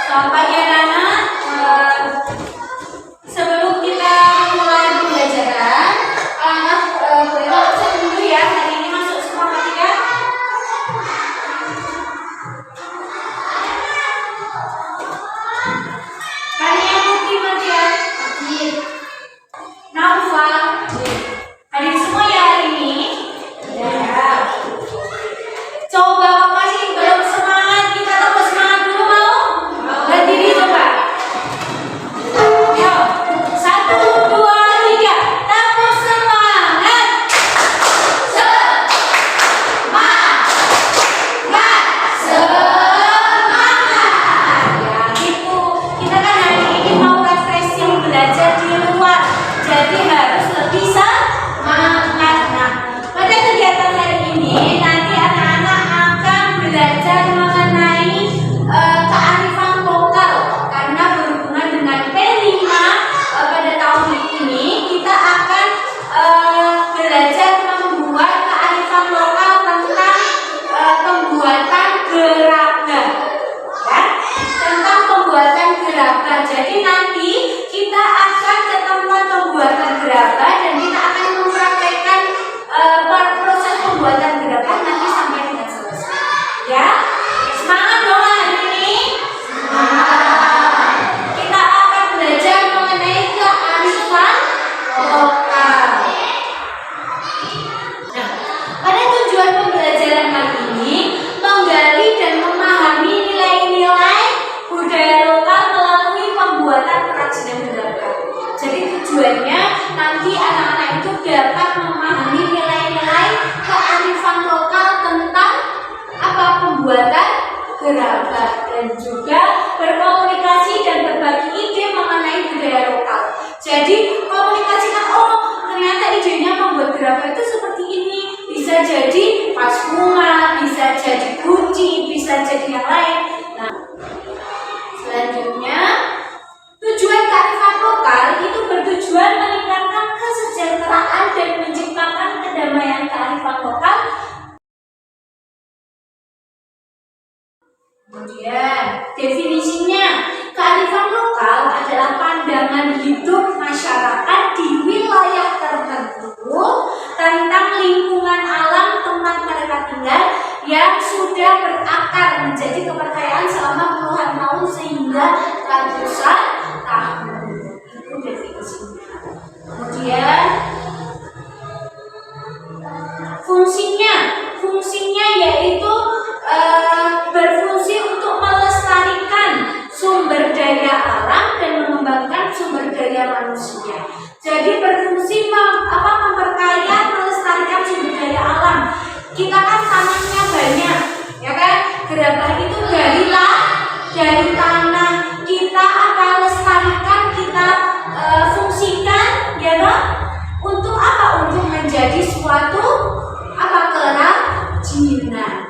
Selamat pagi anak-anak. Sebelum kita mulai pembelajaran, anak boleh absen dulu ya. Hari ini masuk semua matematika. Hari yang putih Matia. Naufa. Hadir semua ya hari ini. Ya. Coba masih belum semangat, kita tambah semangat dulu mau? Berdiri coba. Ayo, 1, 2, 3, tambah semangat. Semangat. Ya gitu. Kita kan hari ini mau refreshing belajar di luar, jadi harus lebih semangat. Nah, pada kegiatan hari ini nanti anak-anak akan belajar mengenai kearifan lokal karena berhubungan dengan P5 pada tahun ini kita akan belajar membuat kearifan lokal tentang pembuatan gerabah ya, tentang pembuatan gerabah. Jadi nanti kita akan ke tempat pembuatan gerabah dan kita akan mempraktekkan proses pembuatan gerabah nanti sampai dengan selesai ya. Semangat dong hari ini. Semangat. Kita akan belajar mengenai kearifan lokal. Nah, pada tujuan pembelajaran kali ini menggali dan memahami nilai-nilai budaya lokal melalui pembuatan kerajinan gerabah. Jadi tujuannya nanti anak-anak itu dapat memahami nilai-nilai kearifan lokal tentang apa pembuatan gerabah dan juga berkomunikasi dan berbagi ide mengenai budaya lokal. Jadi komunikasikan, oh ternyata idenya membuat gerabah itu seperti ini, bisa jadi pas bunga, bisa jadi guci, bisa jadi yang lain. Nah, selanjutnya tujuan kearifan lokal itu bertujuan meningkatkan kesejahteraan dan menciptakan kedamaian kearifan lokal. Kemudian definisinya, kearifan lokal adalah pandangan hidup masyarakat di wilayah tertentu tentang lingkungan alam tempat mereka tinggal yang sudah berakar menjadi kepercayaan selama puluhan tahun sehingga ratusan tahun. Itu definisinya. Kemudian fungsinya yaitu berfungsi untuk melestarikan sumber daya alam dan mengembangkan sumber daya manusia. Jadi berfungsi memperkaya, melestarikan sumber daya alam. Kita kan tanahnya banyak, ya kan? Gerabah itu dari tanah. Kita akan lestarikan, kita fungsikan, ya kan? Untuk apa? Untuk menjadi suatu kerajinan.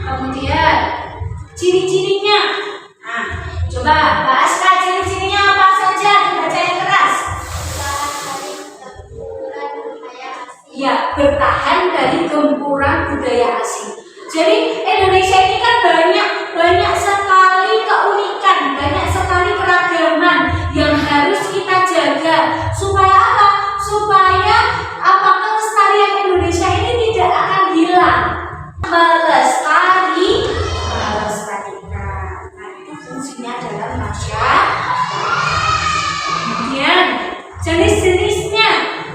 Kemudian ciri-cirinya. Nah, coba Mbak Aska, ciri-cirinya apa saja? Dibaca yang keras. Ya, bertahan dari gempuran budaya asing. Jadi Indonesia ini kan banyak sekali keunikan, banyak sekali keragaman yang harus kita jaga. Supaya apa? Supaya kelestarian Indonesia ini tidak akan hilang. Melestarikan. Nah, itu fungsinya adalah masyarakat. Kemudian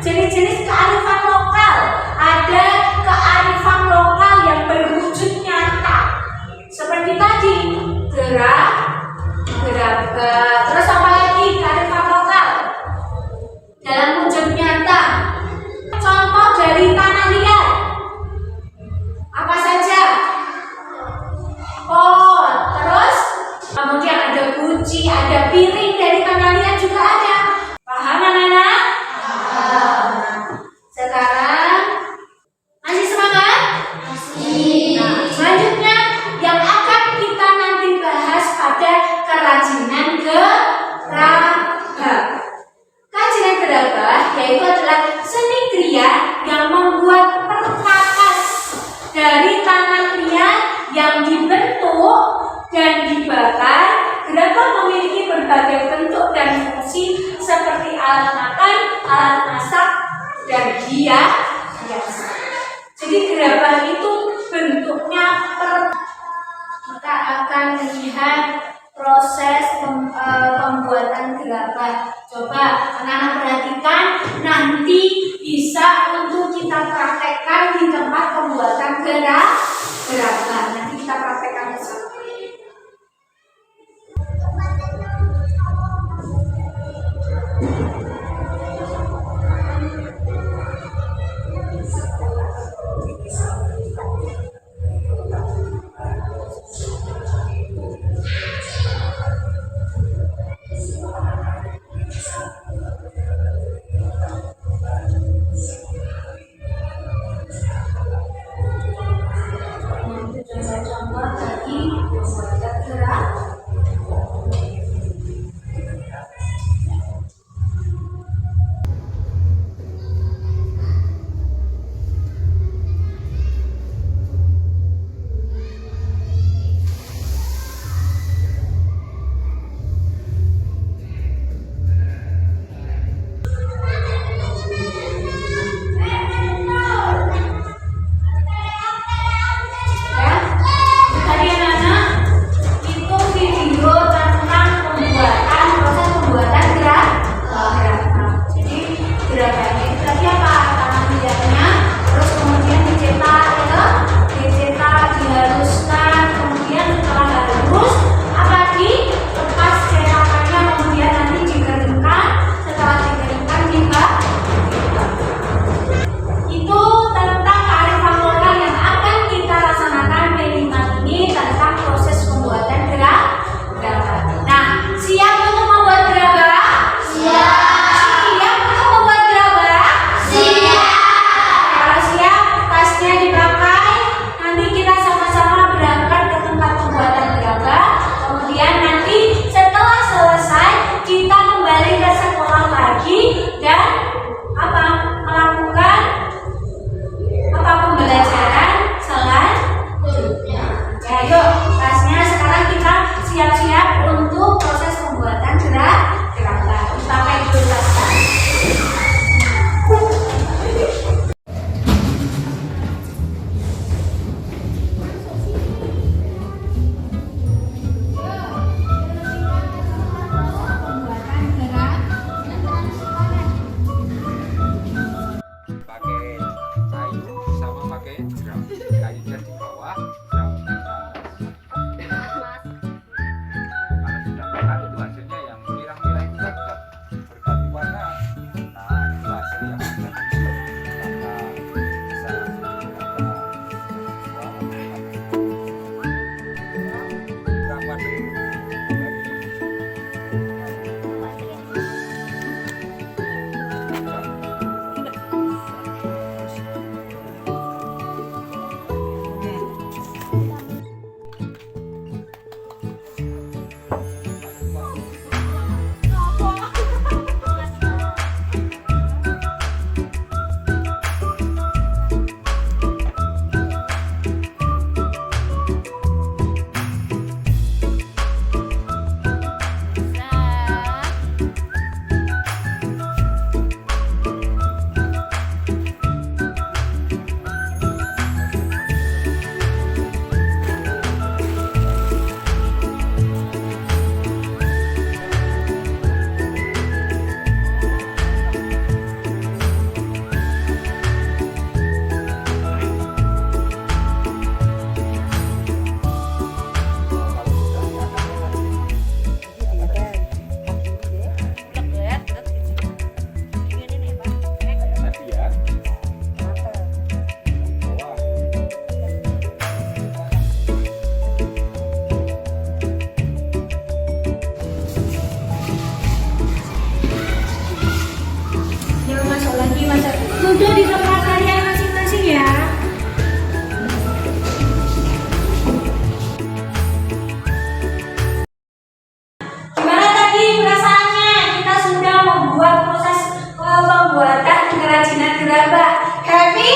jenis kearifan lokal. Ada kearifan lokal yang berwujud nyata. Seperti tadi, gerabah. Terus apa lagi kearifan lokal? Dalam wujud nyata. Contoh dari tanah liat. Apa saja? Pot. Terus kemudian ada guci, ada piring dari tanah liat juga ada. Paham anak-anak? Paham. Sekarang masih semangat? Masih. Nah, selanjutnya yang akan kita nanti bahas pada kerajinan gerabah. Kerajinan gerabah yaitu adalah seni kria yang membuat perkakas dari tanah liat yang dibentuk dan dibakar akan melihat proses pembuatan gerabah. Coba anak-anak perhatikan, nanti bisa untuk kita praktekkan di tempat pembuatan gerabah. Nanti kita praktekkan bersama. Contoh tadi pembuatan gerabah. Duduk di tempat kalian masing-masing ya. Gimana tadi perasaannya? Kita sudah membuat proses pembuatan kerajinan gerabah. Happy?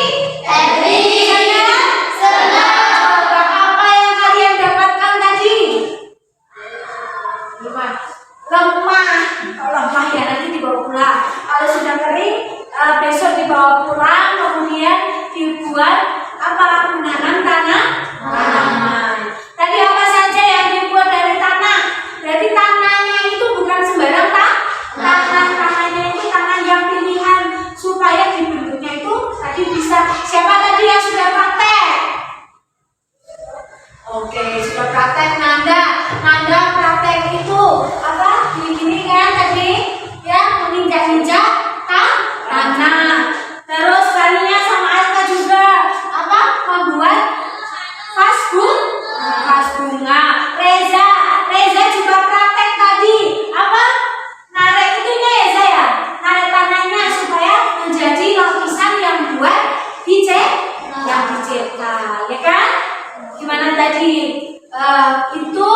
Happy. Senang. Apa yang kalian dapatkan tadi? Lemah. Kalau lemah ya nanti dibawa pulang. Kalau sudah kering besok dibawa pulang, kemudian dibuat apa, menanam tanaman. Tadi apa saja sudah praktek. Nanda praktek itu apa? Gini-gini kan tadi ya, menginjak-injak tanah. Terus Kania sama Aska juga apa? Membuat vas bunga. Reza juga praktek tadi apa? Narik itunya ya saya, narik tanahnya supaya menjadi lapisan yang buat dicetak, ya kan? Gimana tadi? Itu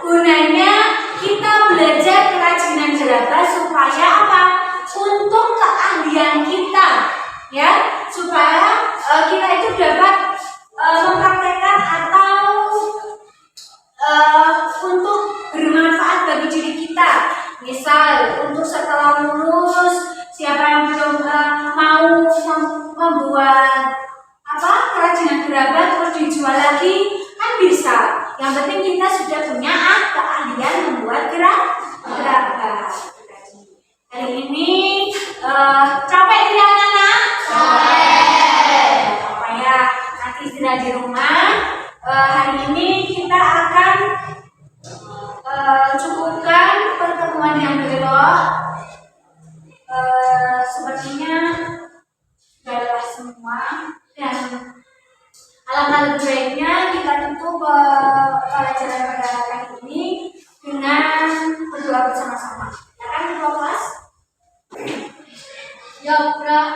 gunanya kita belajar kerajinan jerapah supaya apa? Untuk keahlian kita, ya, supaya kita itu dapat mempraktekkan atau untuk bermanfaat bagi diri kita. Misal untuk setelah lulus, siapa yang belum mau membuat apa kerajinan gerabah terus dijual lagi kan bisa. Yang penting kita sudah punya keahlian membuat gerabah. Hari ini capek tidak anak-anak? Capek ya. Nanti istirahat di rumah. Hari ini kita akan cukupkan pertemuan yang belok. Sepertinya sudah lelah semua dan alangkah lebih baiknya kita tutup pelajaran pada kali ini dengan berdoa bersama-sama. Ya kan, ketua kelas? Ya, doa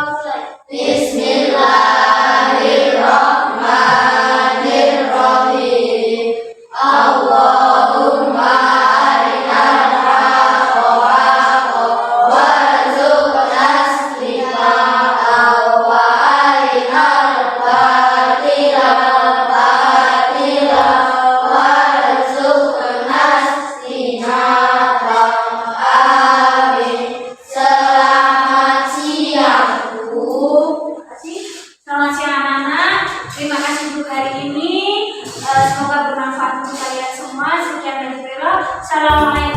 mulai. Bismillahirrahmanirrahim. Allahumma arinal haqqa warzuqna ittiba'ahu wa arinal batila warzuqna ijtinabahu. Amin. Selamat siang, Bu. Selamat siang anak-anak. Terima kasih untuk hari ini. Semoga bermanfaat untuk kalian semua. Sekian dari Vero. Assalamualaikum.